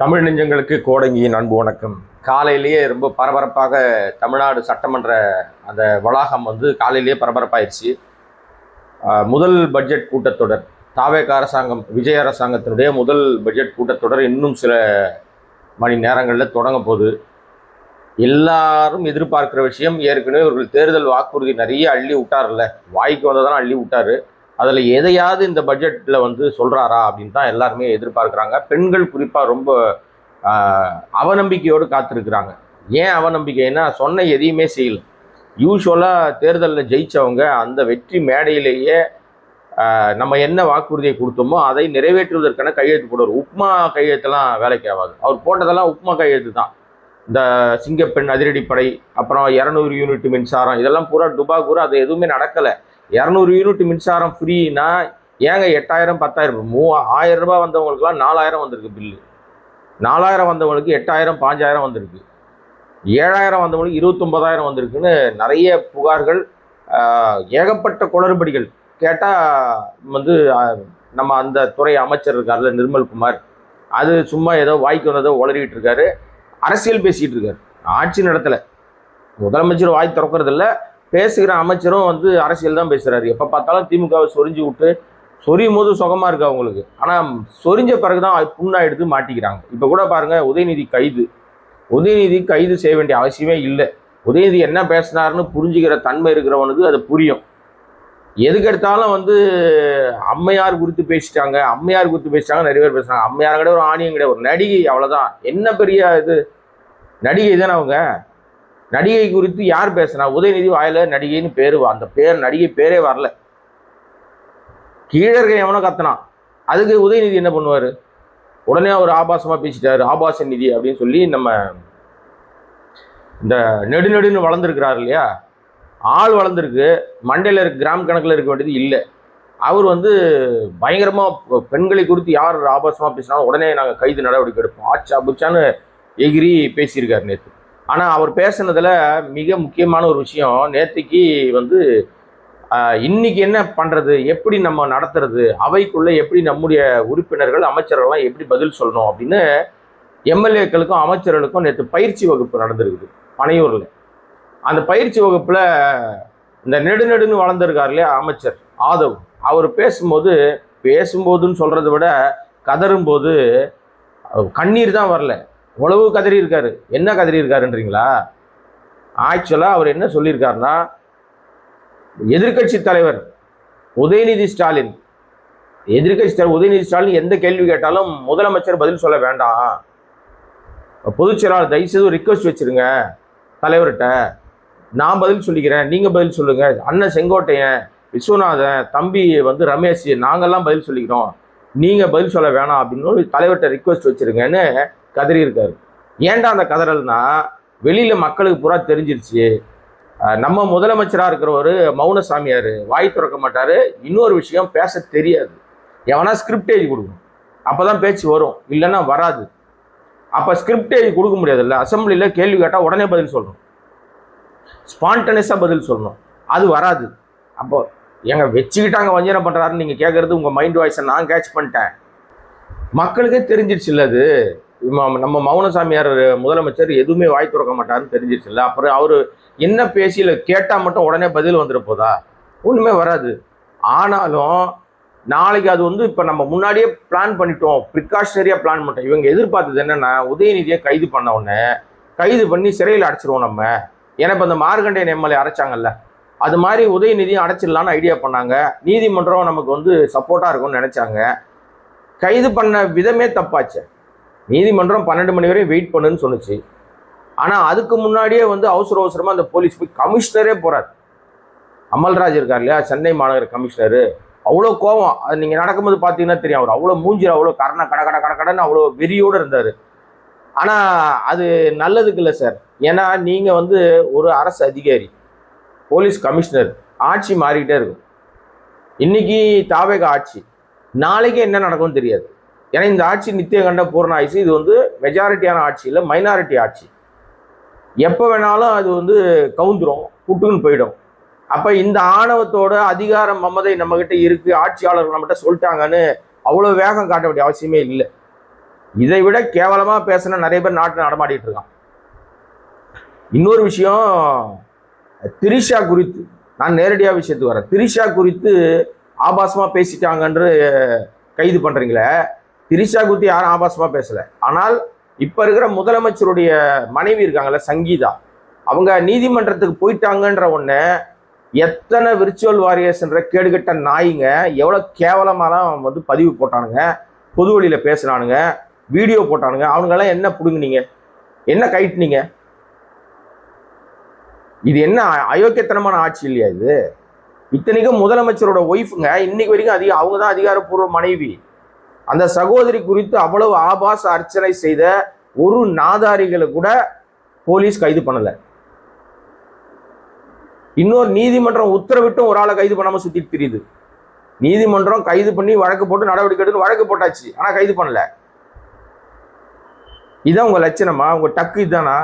தமிழ் நெஞ்சங்களுக்கு கோடங்கியின் அன்பு வணக்கம். காலையிலேயே ரொம்ப பரபரப்பாக தமிழ்நாடு சட்டமன்ற அந்த வளாகம் காலையிலேயே பரபரப்பாயிருச்சு. முதல் பட்ஜெட் கூட்டத்தொடர், தாவேக அரசாங்கம், விஜய் அரசாங்கத்தினுடைய முதல் பட்ஜெட் கூட்டத்தொடர் இன்னும் சில மணி நேரங்களில் தொடங்க போகுது. எல்லாரும் எதிர்பார்க்கிற விஷயம், ஏற்கனவே ஒரு தேர்தல் வாக்குறுதி நிறைய அள்ளி விட்டார்ல, வாய்க்கு வந்ததெல்லாம் அள்ளி விட்டாரு. அதில் எதையாவது இந்த பட்ஜெட்டில் சொல்கிறாரா அப்படின்னு தான் எல்லாருமே எதிர்பார்க்குறாங்க. பெண்கள் குறிப்பாக ரொம்ப அவநம்பிக்கையோடு காத்திருக்கிறாங்க. ஏன் அவநம்பிக்கைன்னா, சொன்ன எதையுமே செய்யலை. யூஸ்வலாக தேர்தலில் ஜெயித்தவங்க அந்த வெற்றி மேடையிலேயே நம்ம என்ன வாக்குறுதியை கொடுத்தோமோ அதை நிறைவேற்றுவதற்கான கையெழுத்து போடுவார். உப்மா கையெழுத்தெல்லாம் வேலைக்கு ஆகாது. அவர் போட்டதெல்லாம் உப்மா கையெழுத்து தான். இந்த சிங்கப்பெண் அதிரடிப்படை, அப்புறம் 200 யூனிட் மின்சாரம், இதெல்லாம் பூரா டுபாக்கூர். அது எதுவுமே நடக்கலை. 200 யூனிட் மின்சாரம் ஃப்ரீனா ஏங்க 8000 10,000 1000 ரூபாய் வந்தவங்களுக்குலாம் 4000 வந்திருக்கு பில்லு. 4000 வந்தவங்களுக்கு 8000 5000 வந்திருக்கு. 7000 வந்தவங்களுக்கு 29,000 வந்திருக்குன்னு நிறைய புகார்கள், ஏகப்பட்ட குளறுபடிகள். கேட்டால் நம்ம அந்த துறை அமைச்சர் இருக்கார்ல நிர்மல்குமார், அது சும்மா ஏதோ வாய்க்கு வந்ததோ உளறிட்டு இருக்காரு, அரசியல் பேசிகிட்டு இருக்காரு. ஆட்சி நடத்தலை. முதலமைச்சர் வாய் திறக்கிறது இல்லை, பேசுகிற அமைச்சரும் அரசியல் தான் பேசுகிறாரு. எப்போ பார்த்தாலும் திமுகவை சொரிஞ்சு விட்டு, சொரியும் போது சுகமாக இருக்குது அவங்களுக்கு. ஆனால் சொரிஞ்ச பிறகு தான் புண்ணாயிடுத்து மாட்டிக்கிறாங்க. இப்போ கூட பாருங்கள், உதயநிதி கைது செய்ய வேண்டிய அவசியமே இல்லை. உதயநிதி என்ன பேசினாருன்னு புரிஞ்சுக்கிற தன்மை இருக்கிறவனுக்கு அது புரியும். எதுக்கெடுத்தாலும் அம்மையார் குறித்து பேசிட்டாங்க நிறைய பேர் பேசுகிறாங்க. அம்மையார் கிடையாது, ஒரு ஆணியம் கிடையாது, ஒரு நடிகை, அவ்வளோதான். என்ன பெரிய இது, நடிகை தானே அவங்க. நடிகை குறித்து யார் பேசுனா? உதயநிதி வாயில நடிகைன்னு பேர், அந்த பேர் நடிகை பேரே வரல. கீழே இருக்க எவனோ கத்தனான், அதுக்கு உதயநிதி என்ன பண்ணுவார்? உடனே அவர் ஆபாசமாக பேசிட்டாரு, ஆபாச நிதி அப்படின்னு சொல்லி. நம்ம இந்த நெடுன்னு வளர்ந்துருக்கிறார் இல்லையா, ஆள் வளர்ந்துருக்கு, மண்டையில் இருக்க கிராம் கணக்கில் இருக்க வேண்டியது இல்லை. அவர் பயங்கரமாக பெண்களை குறித்து யார் ஆபாசமாக பேசினாலும் உடனே நாங்கள் கைது நடவடிக்கை எடுப்போம், ஆச்சா புச்சான்னு எகிரி பேசியிருக்கார் நேற்று. ஆனால் அவர் பேசுனதில் மிக முக்கியமான ஒரு விஷயம், நேற்றுக்கு இன்னைக்கு என்ன பண்ணுறது, எப்படி நம்ம நடத்துறது, அவைக்குள்ளே எப்படி நம்முடைய உறுப்பினர்கள் அமைச்சர்கள்லாம் எப்படி பதில் சொல்லணும் அப்படின்னு எம்எல்ஏக்களுக்கும் அமைச்சர்களுக்கும் நேற்று பயிற்சி வகுப்பு நடந்திருக்குது பனையூரில். அந்த பயிற்சி வகுப்பில் இந்த நெடுன்னு வளர்ந்துருக்கார் இல்லையா அமைச்சர் ஆதவ், அவர் பேசும்போதுன்னு சொல்கிறத விட கதறும்போது கண்ணீர் தான் வரல, உழவு கதறி இருக்காரு. என்ன கதறி இருக்காருன்றீங்களா? ஆக்சுவலாக அவர் என்ன சொல்லியிருக்காருன்னா, எதிர்கட்சி தலைவர் உதயநிதி ஸ்டாலின் எந்த கேள்வி கேட்டாலும் முதலமைச்சர் பதில் சொல்ல வேண்டாம், பொதுச் செயலாளர் தயவுசெய்து ரிக்வெஸ்ட் வச்சிருங்க தலைவர்கிட்ட, நான் பதில் சொல்லிக்கிறேன், நீங்கள் பதில் சொல்லுங்க, அண்ணன் செங்கோட்டையன், விஸ்வநாதன், தம்பி ரமேஷ், நாங்கள்லாம் பதில் சொல்லிக்கிறோம், நீங்கள் பதில் சொல்ல வேணாம் அப்படின்னு தலைவர்கிட்ட ரிக்வெஸ்ட் வச்சிருங்கன்னு கதறி இருக்காரு. ஏன்டா அந்த கதறல்னா, வெளியில் மக்களுக்கு பூரா தெரிஞ்சிருச்சு, நம்ம முதலமைச்சராக இருக்கிறவர் மௌன சாமியார், வாய் திறக்க மாட்டார். இன்னொரு விஷயம், பேச தெரியாது. எவனா ஸ்கிரிப்ட் எழுதி கொடுக்கணும், அப்போ தான் பேச்சு வரும், இல்லைன்னா வராது. அப்போ ஸ்கிரிப்ட் எழுதி கொடுக்க முடியாதுல்ல. அசம்பிளியில் கேள்வி கேட்டால் உடனே பதில் சொல்லணும், ஸ்பான்டனியஸாக பதில் சொல்லணும், அது வராது. அப்போ எங்க வச்சுக்கிட்டாங்க வஞ்சனை பண்ணுறாருன்னு நீங்கள் கேட்குறது உங்கள் மைண்ட் வாய்ஸை நான் கேட்ச் பண்ணிட்டேன். மக்களுக்கே தெரிஞ்சிருச்சு இல்லை, அது நம்ம மௌனசாமியார் முதலமைச்சர் எதுவுமே வாய் திறக்க மாட்டாருன்னு தெரிஞ்சிருச்சு இல்லை. அப்புறம் அவர் என்ன பேசியில் கேட்டால் மட்டும் உடனே பதில் வந்துட போதா? ஒன்றுமே வராது. ஆனாலும் நாளைக்கு அது இப்போ நம்ம முன்னாடியே பிளான் பண்ணிட்டோம், ப்ரிகாஷனரியாக பிளான் பண்ணிட்டோம். இவங்க எதிர்பார்த்தது என்னென்னா, உதயநிதியை கைது பண்ண உடனே கைது பண்ணி சிறையில் அடைச்சிருவோம் நம்ம. ஏன்னா இப்போ இந்த மார்கண்டேயன் எம்எல்ஏ அடைச்சாங்கல்ல, அது மாதிரி உதயநிதியும் அடைச்சிடலான்னு ஐடியா பண்ணாங்க. நீதிமன்றம் நமக்கு சப்போர்ட்டாக இருக்கும்னு நினச்சாங்க. கைது பண்ண விதமே தப்பாச்சு. நீதிமன்றம் 12 மணி வரையும் வெயிட் பண்ணுன்னு சொன்னிச்சு. ஆனால் அதுக்கு முன்னாடியே அவசரமாக அந்த போலீஸ் போய் கமிஷனரே போகிறார். அமல்ராஜ் இருக்கார் இல்லையா, சென்னை மாநகர கமிஷனரு, அவ்வளோ கோவம். அது நீங்கள் நடக்கும்போது பார்த்தீங்கன்னா தெரியும், அவர் அவ்வளோ மூஞ்சில் அவ்வளோ கடன்னு அவ்வளோ வெறியோடு இருந்தார். ஆனால் அது நல்லதுக்கு இல்லை சார். ஏன்னா நீங்கள் ஒரு அரசு அதிகாரி, போலீஸ் கமிஷனர், ஆட்சி மாறிக்கிட்டே இருக்கும். இன்னைக்கு தாவேக ஆட்சி, நாளைக்கு என்ன நடக்கும்னு தெரியாது. ஏன்னா இந்த ஆட்சி நித்திய கண்ட பூர்ண ஆட்சி. இது மெஜாரிட்டியான ஆட்சி இல்லை, மைனாரிட்டி ஆட்சி. எப்போ வேணாலும் அது கவுந்துரும், புட்டுக்குன்னு போயிடும். அப்போ இந்த ஆணவத்தோட அதிகாரம் மமதை நம்மகிட்ட இருக்குது, ஆட்சியாளர்கள் நம்மகிட்ட சொல்லிட்டாங்கன்னு அவ்வளோ வேகம் காட்ட வேண்டிய அவசியமே இல்லை. இதை விட கேவலமா பேசின நிறைய பேர் நாட்டில் நடமாடிட்டு இருக்கான். இன்னொரு விஷயம், திரிஷா குறித்து நான் நேரடியாக விஷயத்துக்கு வரேன். திரிஷா குறித்து ஆபாசமா பேசிட்டாங்கன்று கைது பண்றீங்களே, திரிஷா குறித்து யாரும் ஆபாசமா பேசல. ஆனால் இப்ப இருக்கிற முதலமைச்சருடைய மனைவி இருக்காங்கல்ல சங்கீதா, அவங்க நீதிமன்றத்துக்கு போயிட்டாங்கன்ற ஒண்ணு எத்தனை விர்ச்சுவல் வாரியர்ஸ்ன்ற கேடுகட்ட நாய்ங்க எவ்வளவு கேவலமாலாம் வந்து பதிவு போட்டானுங்க, பொது வழியில பேசினானுங்க, வீடியோ போட்டானுங்க. அவனுங்கெல்லாம் என்ன புடுங்குனீங்க, என்ன கைட்டுனீங்க? இது என்ன அயோக்கியத்தனமான ஆட்சி இல்லையா இது? இத்தனைக்கும் முதலமைச்சரோட ஒய்ஃபுங்க இன்னைக்கு வரைக்கும் அவங்க தான் அதிகாரப்பூர்வ மனைவி. அந்த சகோதரி குறித்து அவ்வளவு ஆபாச அர்ச்சனை செய்த ஒரு நாதாரிகளை கூட போலீஸ் கைது பண்ணல. இன்னொரு நீதிமன்றம் உத்தரவிட்டும் ஒரு ஆளை கைது பண்ணாம சுத்திட்டு தெரியுது. நீதிமன்றம் கைது பண்ணி வழக்கு போட்டு நடவடிக்கை எடுத்து வழக்கு போட்டாச்சு, ஆனா கைது பண்ணல. இதான் உங்க லட்சணமா? உங்க டக்கு இதுதானா?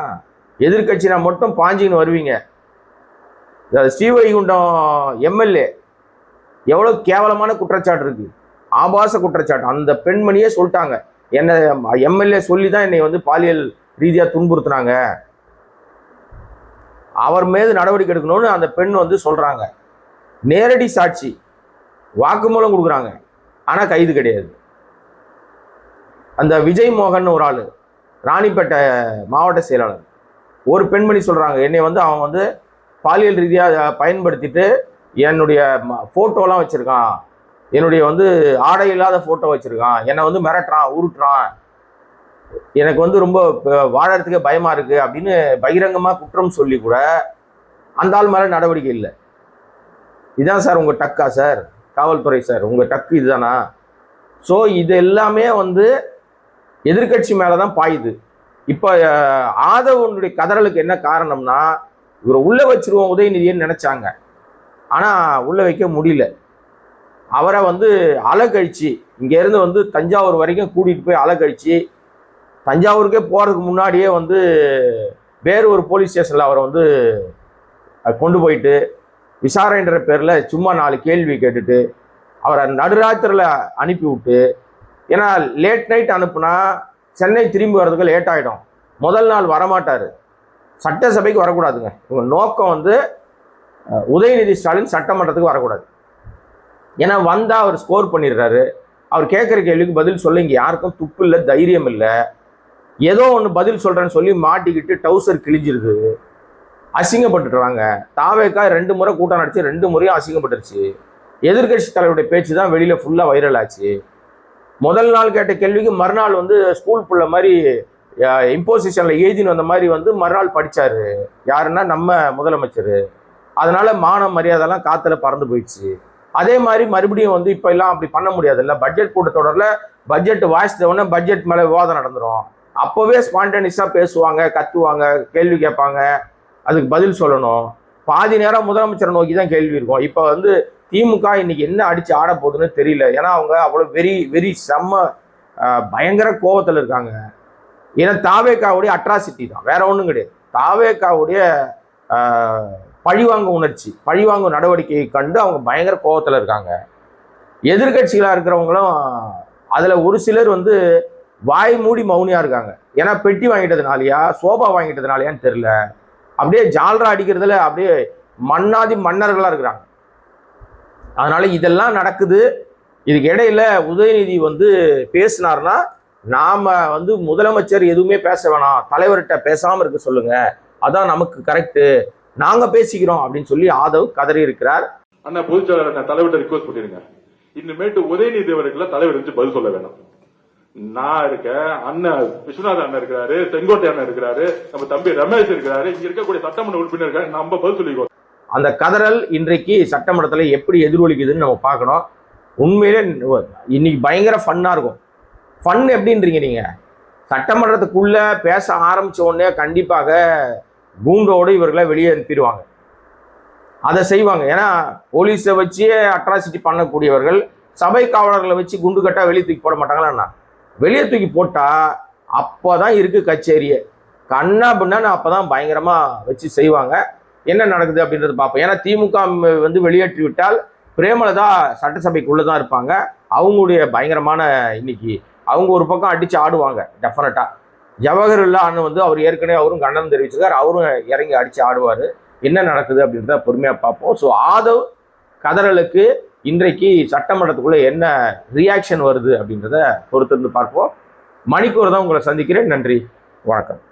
எதிர்கட்சினா மட்டும் பாஞ்சின்னு வருவீங்க. ஸ்ரீவைகுண்டம் எம்எல்ஏ எவ்வளவு கேவலமான குற்றச்சாட்டு இருக்கு, ஆபாச குற்றச்சாட்டு. அந்த பெண்மணியே சொல்லிட்டாங்க, என்ன எம்எல்ஏ சொல்லி தான் என்னை வந்து பாலியல் ரீதியா துன்புறுத்தினாங்க, அவர் மீது நடவடிக்கை எடுக்கணும்னு அந்த பெண் வந்து சொல்றாங்க. நேரடி சாட்சி, வாக்குமூலம் கொடுக்குறாங்க, ஆனா கைது கிடையாது. அந்த விஜய் மோகன் ஒரு ஆளு, ராணிப்பேட்டை மாவட்ட செயலாளர், ஒரு பெண்மணி சொல்றாங்க, என்னை வந்து அவன் வந்து பாலியல் ரீதியாக பயன்படுத்திட்டு என்னுடைய போட்டோலாம் வச்சிருக்கான், என்னுடைய வந்து ஆடை இல்லாத போட்டோ வச்சிருக்கான், என்னை வந்து மிரட்டுறான், உருட்டுறான், எனக்கு வந்து ரொம்ப வாழறதுக்கே பயமா இருக்கு அப்படின்னு பகிரங்கமா குற்றம் சொல்லி கூட அந்த ஆள் மேல நடவடிக்கை இல்லை. இதான் சார் உங்க டக்கா சார், காவல்துறை சார், உங்க டக்கு இதுதானா? ஸோ இது எல்லாமே வந்து எதிர்கட்சி மேலதான் பாயுது. இப்ப ஆதவனுடைய கதறலுக்கு என்ன காரணம்னா, இவரை உள்ள வச்சிருவோம் உதயநிதின்னு நினைச்சாங்க, ஆனா உள்ள வைக்க முடியல. அவரை வந்து அலக்கழிச்சு இங்க இருந்து வந்து தஞ்சாவூர் வரைக்கும் கூட்டிட்டு போய் அலக்கழிச்சு, தஞ்சாவூருக்கே போறதுக்கு முன்னாடியே வந்து வேறு ஒரு போலீஸ் ஸ்டேஷன்ல அவரை வந்து கொண்டு போயிட்டு விசாரணைன்ற பேர்ல சும்மா 4 கேள்வி கேட்டுட்டு அவரை நடுராத்திரில அனுப்பி விட்டு, ஏன்னா லேட் நைட் அனுப்புனா சென்னை திரும்பி வர்றதுக்கு லேட் ஆகிடும், முதல் நாள் வரமாட்டாரு, சட்டசபைக்கு வரக்கூடாதுங்க. இவங்க நோக்கம் வந்து உதயநிதி ஸ்டாலின் சட்டமன்றத்துக்கு வரக்கூடாது. ஏன்னா வந்தா அவர் ஸ்கோர் பண்ணிடுறாரு, அவர் கேட்குற கேள்விக்கு பதில் சொல்ல இங்கே யாருக்கும் துப்பு இல்லை, தைரியம் இல்லை. ஏதோ ஒன்று பதில் சொல்றேன்னு சொல்லி மாட்டிக்கிட்டு டவுசர் கிழிஞ்சிருது, அசிங்கப்பட்டுறாங்க. தாவேக்கா 2 முறை கூட்டம் நடத்தி 2 முறையும் அசிங்கப்பட்டுருச்சு. எதிர்கட்சி தலைவருடைய பேச்சு தான் வெளியில ஃபுல்லா வைரல் ஆச்சு. முதல் நாள் கேட்ட கேள்விக்கு மறுநாள் வந்து ஸ்கூல் புள்ள மாதிரி இம்போசிஷன்ல எழுதின்னு வந்த மாதிரி வந்து மறுநாள் படிச்சாரு. யாருன்னா நம்ம முதலமைச்சர். அதனால மான மரியாதைலாம் காத்துல பறந்து போயிடுச்சு. அதே மாதிரி மறுபடியும் வந்து இப்ப எல்லாம் அப்படி பண்ண முடியாது இல்ல. பட்ஜெட் கூட்டத்தொடர்ல பட்ஜெட் வாசித்தவொடனே பட்ஜெட் மேல விவாதம் நடந்துரும். அப்பவே ஸ்பான்டேனியஸா பேசுவாங்க, கத்துவாங்க, கேள்வி கேட்பாங்க, அதுக்கு பதில் சொல்லணும். பாதி நேரம் முதலமைச்சரை நோக்கி தான் கேள்வி இருக்கும். இப்ப வந்து திமுக இன்னைக்கு என்ன அடிச்சு ஆட போகுதுன்னு தெரியல. ஏன்னா அவங்க அவ்வளவு வெறி செம்ம பயங்கர கோபத்துல இருக்காங்க. ஏன்னா தாவேக்காவுடைய அட்ராசிட்டி தான், வேற ஒன்றும் கிடையாது. தாவேக்காவுடைய பழிவாங்க உணர்ச்சி, பழிவாங்க நடவடிக்கையை கண்டு அவங்க பயங்கர கோபத்துல இருக்காங்க. எதிர்கட்சிகளா இருக்கிறவங்களும் அதுல ஒரு சிலர் வந்து வாய் மூடி மௌனியா இருக்காங்க. ஏன்னா பெட்டி வாங்கிட்டதுனாலயா சோபா வாங்கிட்டதுனாலயான்னு தெரியல, அப்படியே ஜால்ரா அடிக்கிறதுல அப்படியே மன்னாதி மன்னர்களா இருக்கிறாங்க. அதனால இதெல்லாம் நடக்குது. இதுக்கு இடையில உதயநிதி வந்து பேசினார்னா நாம வந்து முதலமைச்சர் எதுவுமே பேச வேணாம், தலைவர்கிட்ட பேசாம இருக்க சொல்லுங்க, அதான் நமக்கு கரெக்ட், நாங்க பேசிக்கிறோம் அப்படின்னு சொல்லி ஆதவ் கதறி இருக்கிறார். அண்ணா பொதுச்செயலாளர் தலைவர்கிட்ட ரிக்வஸ்ட் பண்ணிருங்க, இனிமேட்டு உதயநிதி அவர்களை தலைவர் வச்சு பதில் சொல்ல வேணாம். நான் இருக்க, அண்ணன் விஸ்வநாதன் அண்ணன் இருக்கிறாரு, செங்கோட்டை அண்ணன் இருக்கிறாரு, நம்ம தம்பி ரமேஷ் இருக்கிறாரு, இங்க இருக்கக்கூடிய சட்டமன்ற உறுப்பினர் இருக்காரு, நம்ம பதில் சொல்லிக்கோ. அந்த கதறல் இன்றைக்கு சட்டமன்றத்தில் எப்படி எதிரொலிக்குதுன்னு நம்ம பார்க்கணும். உண்மையிலே இன்னைக்கு பயங்கர ஃபன்னா இருக்கும். ஃபன் எப்படின்றீங்க நீங்க? சட்டமன்றத்துக்குள்ள பேச ஆரம்பிச்ச உடனே கண்டிப்பாக கூண்டோடு இவர்களை வெளியே அனுப்பிடுவாங்க, அதை செய்வாங்க. ஏன்னா போலீஸை வச்சே அட்ராசிட்டி பண்ணக்கூடியவர்கள் சபை காவலர்களை வச்சு குண்டு கட்டா வெளியே தூக்கி போட மாட்டாங்களா? வெளியே தூக்கி போட்டா அப்போதான் இருக்கு கச்சேரியே. கண்ணா பின்னான்னு அப்பதான் பயங்கரமா வச்சு செய்வாங்க. என்ன நடக்குது அப்படின்றது பார்ப்போம். ஏன்னா திமுக வந்து வெளியேற்றி விட்டால் பிரேமலதா சட்டசபைக்குள்ளதான் இருப்பாங்க. அவங்களுடைய பயங்கரமான இன்னைக்கு அவங்க ஒரு பக்கம் அடிச்சு ஆடுவாங்க டெஃபினட்டா. ஜவஹர்லா அண்ணன் வந்து அவர் ஏற்கனவே அவரும் கண்டனம் தெரிவிச்சிருக்காரு, அவரும் இறங்கி அடிச்சு ஆடுவார். என்ன நடக்குது அப்படின்றத பொறுமையாக பார்ப்போம். ஸோ ஆதவ் கதறலுக்கு இன்றைக்கு சட்டமன்றத்துக்குள்ள என்ன ரியாக்ஷன் வருது அப்படின்றத பொறுத்திருந்து பார்ப்போம். மணிக்கூர் தான் உங்களை சந்திக்கிறேன். நன்றி, வணக்கம்.